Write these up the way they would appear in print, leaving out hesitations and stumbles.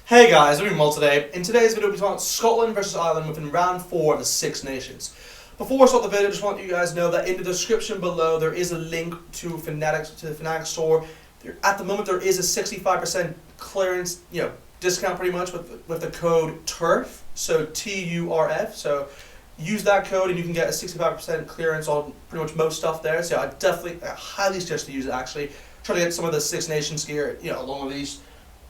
Hey guys, we're doing well today. In today's video, we're talking about Scotland versus Ireland within round 4 of the Six Nations. Before I start the video, I just want you guys to know that in the description below there is a link to the Fnatic store. At the moment, there is a 65% clearance, discount pretty much with the code TURF, so TURF. So use that code and you can get a 65% clearance on pretty much most stuff there. So I highly suggest to use it actually. Try to get some of the Six Nations gear, along with these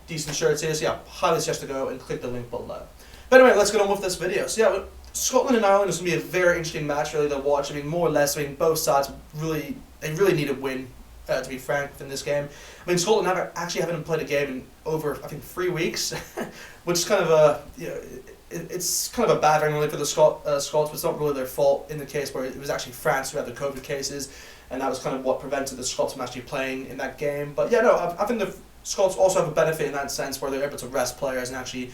decent shirts here, so highly suggest to go and click the link below. But anyway, let's get on with this video. So Scotland and Ireland is going to be a very interesting match really to watch. More or less, both sides they really need a win, to be frank, in this game. Scotland actually haven't played a game in over, 3 weeks, which is kind of it's kind of a bad thing really for the Scots, but it's not really their fault in the case where it was actually France who had the COVID cases, and that was kind of what prevented the Scots from actually playing in that game. But I think the Scots also have a benefit in that sense where they're able to rest players and actually,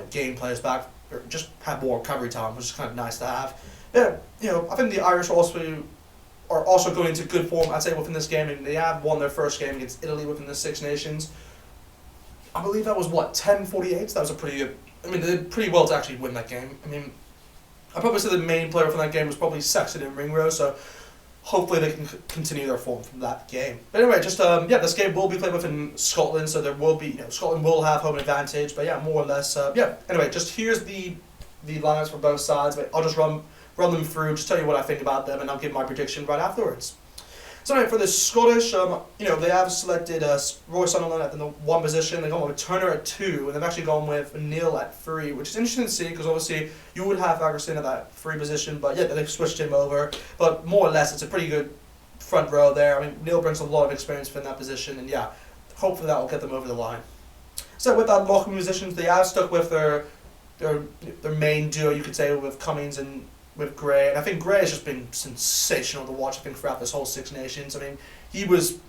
gain players back, or just have more recovery time, which is kind of nice to have. I think the Irish are also going into good form, I'd say, within this game, and they have won their first game against Italy within the Six Nations. I believe that was 10-48, so that was a pretty good. They did pretty well to actually win that game. I'd probably say the main player from that game was probably Sexton and Ringrose, so hopefully they can continue their form from that game. But anyway, this game will be played within Scotland, so there will be, Scotland will have home advantage, but more or less, Anyway, just here's the lineups for both sides, but I'll just run them through, just tell you what I think about them, and I'll give my prediction right afterwards. So anyway, for the Scottish, they have selected Roy Sunderland at the 1 position. They've gone with Turner at 2, and they've actually gone with Neil at 3, which is interesting to see because obviously you would have Ferguson at that 3 position, but they've switched him over. But more or less, it's a pretty good front row there. Neil brings a lot of experience in that position, and hopefully that will get them over the line. So with that locking positions, they have stuck with their main duo, you could say, with Cummings and with Gray, and I think Gray has just been sensational to watch. Throughout this whole Six Nations, he was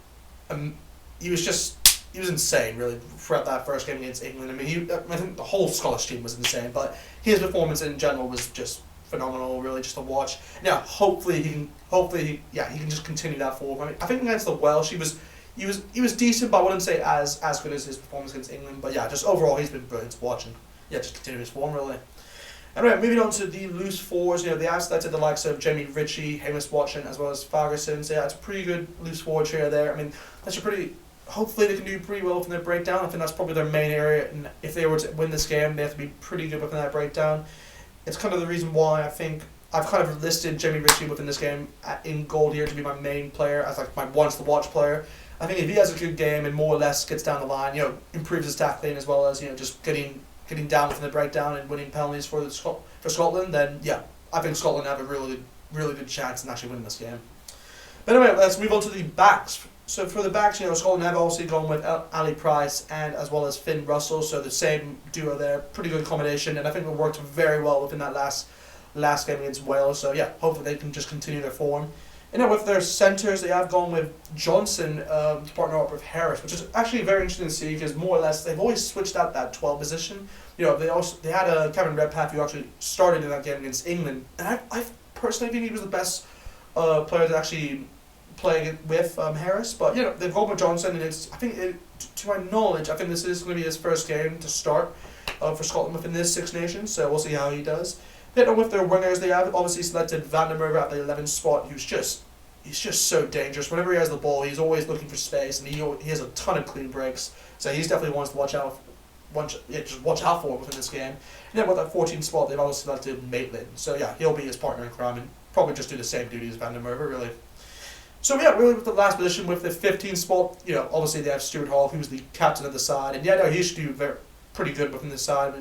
insane really throughout that first game against England. I think the whole Scottish team was insane, but his performance in general was just phenomenal, really, just to watch. Hopefully he can just continue that forward. I think against the Welsh he was decent, but I wouldn't say as good as his performance against England. But just overall he's been brilliant to watch, and just continue his form really. Anyway, moving on to the loose fours, they have selected the likes of Jamie Ritchie, Hamish Watson, as well as Ferguson. So it's a pretty good loose forward trio there. Hopefully they can do pretty well within their breakdown. I think that's probably their main area, and if they were to win this game, they have to be pretty good within that breakdown. It's kind of the reason why I think I've kind of listed Jamie Ritchie within this game in gold here to be my main player, as my wants-to-watch player. I think if he has a good game and more or less gets down the line, improves his tackling as well as, just getting down within the breakdown and winning penalties for Scotland, then I think Scotland have a really good chance in actually winning this game. But anyway, let's move on to the backs. So for the backs, Scotland have obviously gone with Ali Price and as well as Finn Russell, so the same duo there, pretty good combination, and I think it worked very well within that last game against Wales. So hopefully they can just continue their form. And with their centres, they have gone with Johnson to partner up with Harris, which is actually very interesting to see because more or less they've always switched out that 12 position. They had Kevin Redpath who actually started in that game against England, and I personally think he was the best player to actually play with Harris. But they've gone with Johnson, and to my knowledge, I think this is going to be his first game to start for Scotland within this Six Nations. So we'll see how he does. With their wingers, they have obviously selected Van der Merwe at the 11th spot, he's just so dangerous. Whenever he has the ball, he's always looking for space, and he has a ton of clean breaks. So he's definitely one to watch out for within this game. And then with that 14th spot, they've also selected Maitland. So he'll be his partner in crime and probably just do the same duties as Van der Merwe, really. So really with the last position, with the 15th spot, obviously they have Stuart Hall, who's the captain of the side, and he should do pretty good within this side.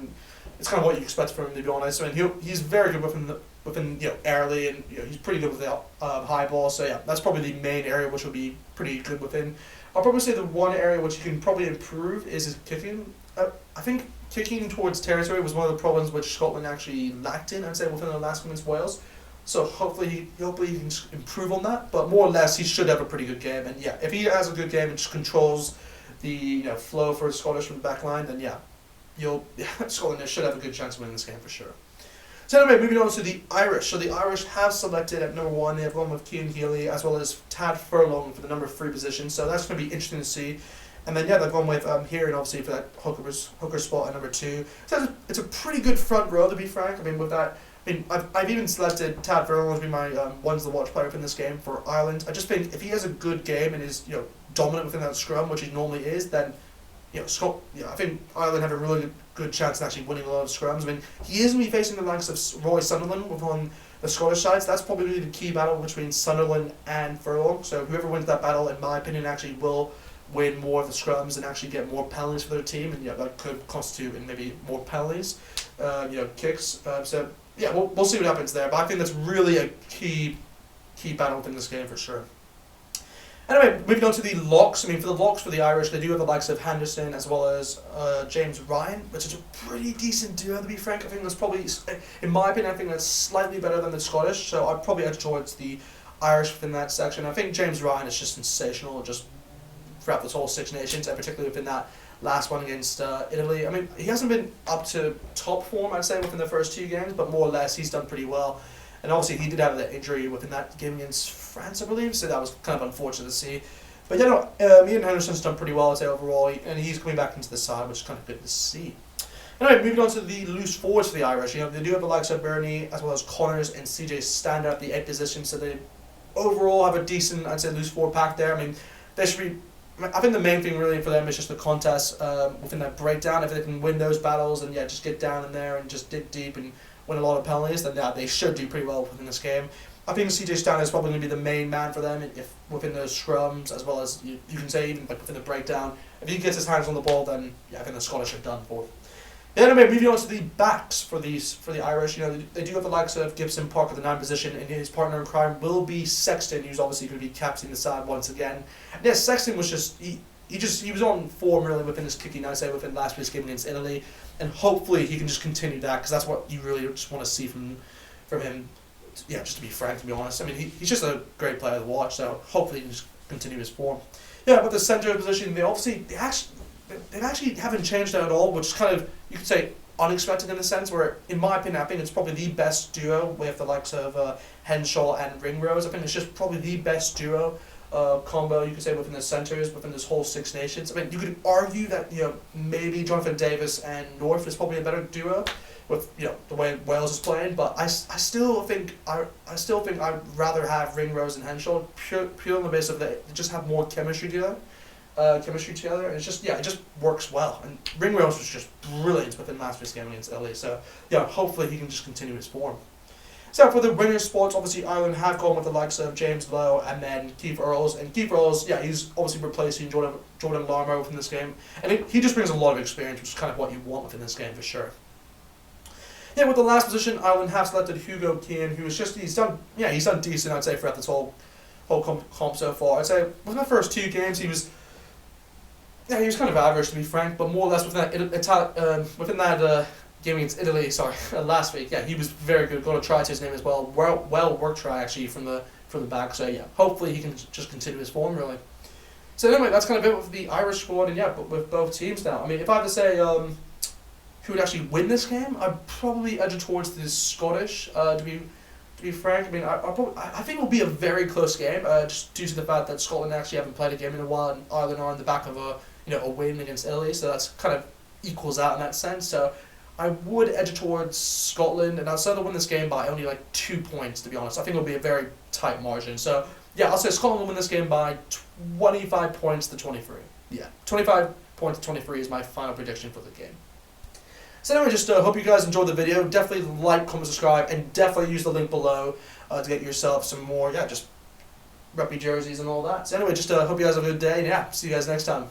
It's kind of what you expect from him, to be honest. He's very good within early, and he's pretty good with the high ball. So that's probably the main area which will be pretty good within. I'll probably say the one area which he can probably improve is his kicking. I think kicking towards territory was one of the problems which Scotland actually lacked in, I'd say, within the last game against Wales. So hopefully he can improve on that. But more or less, he should have a pretty good game. And if he has a good game and just controls the flow for the Scottish from the back line, then Scotland should have a good chance of winning this game for sure. So anyway, moving on to the Irish. So the Irish have selected at number 1, they have gone with Cian Healy as well as Tad Furlong for the number 3 position. So that's going to be interesting to see. And then, yeah, they've gone with Heron, obviously, for that hooker spot at number 2. So it's a pretty good front row, to be frank. I mean, with that, I've even selected Tad Furlong to be my ones to watch player in this game for Ireland. I just think if he has a good game and is dominant within that scrum, which he normally is, then I think Ireland have a really good chance of actually winning a lot of scrums. I mean, he is going to be facing the likes of Roy Sunderland on the Scottish side, so that's probably really the key battle between Sunderland and Furlong. So whoever wins that battle, in my opinion, actually will win more of the scrums and actually get more penalties for their team, and that could constitute in maybe more penalties, kicks. So yeah, we'll see what happens there. But I think that's really a key battle within this game for sure. Anyway, moving on to the locks. I mean, for the locks for the Irish, they do have the likes of Henderson as well as James Ryan, which is a pretty decent duo, to be frank. I think that's probably, in my opinion, I think that's slightly better than the Scottish, so I'd probably edge towards the Irish within that section. I think James Ryan is just sensational, just throughout this whole Six Nations, and particularly within that last one against Italy. I mean, he hasn't been up to top form, I'd say, within the first 2 games, but more or less he's done pretty well. And obviously he did have that injury within that game against France, I believe, so that was kind of unfortunate to see. But Ian Henderson's done pretty well, I'd say, overall, and he's coming back into the side, which is kind of good to see. Anyway, moving on to the loose forwards for the Irish. They do have the likes of Bernie, as well as Connors and CJ Stander at the 8 position, so they overall have a decent, I'd say, loose forward pack there. I mean, they should be. I think the main thing really for them is just the contest within that breakdown. If they can win those battles and just get down in there and just dig deep and win a lot of penalties, then they should do pretty well within this game. I think CJ Stander is probably going to be the main man for them if within those scrums, as well as you can say even within the breakdown. If he gets his hands on the ball, then I think the Scottish are done for. Anyway, moving on to the backs for the Irish, they do have the likes of Gibson Park at the 9 position, and his partner in crime will be Sexton, who's obviously going to be captaining the side once again. And yeah, Sexton was just he was on form really within his kicking, I'd say, within last week's game against Italy, and hopefully he can just continue that, because that's what you really just want to see from him. Yeah, just to be frank, to be honest. I mean, he's just a great player to watch, so hopefully he can just continue his form. Yeah, with the centre position, they actually haven't changed that at all, which is kind of, you could say, unexpected in a sense, where, in my opinion, I think it's probably the best duo with the likes of Henshaw and Ringrose. I think it's just probably the best duo combo, you could say, within the centres, within this whole Six Nations. I mean, you could argue that, maybe Jonathan Davis and North is probably a better duo with, the way Wales is playing, but I still think I'd rather have Ringrose and Henshaw, pure on the basis of they just have more chemistry together. And it's just it just works well. And Ringrose was just brilliant within last week's game against Italy, so hopefully he can just continue his form. So for the winners' spots, obviously Ireland have gone with the likes of James Lowe and then Keith Earls. And Keith Earls, he's obviously replacing Jordan Larmour within this game, and he just brings a lot of experience, which is kind of what you want within this game for sure. Yeah, with the last position, Ireland have selected Hugo Keane, who is he's done decent, I'd say, throughout this whole comp so far. I'd say within the first 2 games he was kind of average, to be frank, but more or less within that game against Italy, last week, he was very good. Got a try to his name as well. Well worked try actually from the back. So hopefully he can just continue his form really. So anyway, that's kind of it with the Irish squad, and but with both teams now. I mean, if I had to say who would actually win this game, I'd probably edge towards the Scottish. To be frank, I mean, I think it will be a very close game, just due to the fact that Scotland actually haven't played a game in a while, and Ireland are on the back of a win against Italy, so that's kind of equals out in that sense. So I would edge towards Scotland, and I'll say they'll win this game by only 2 points, to be honest. I think it'll be a very tight margin. So I'll say Scotland will win this game by 25 points to 23. 25 points to 23 is my final prediction for the game. So anyway, just hope you guys enjoyed the video. Definitely like, comment, subscribe, and definitely use the link below to get yourself some more, just rugby jerseys and all that. So anyway, just hope you guys have a good day, and see you guys next time.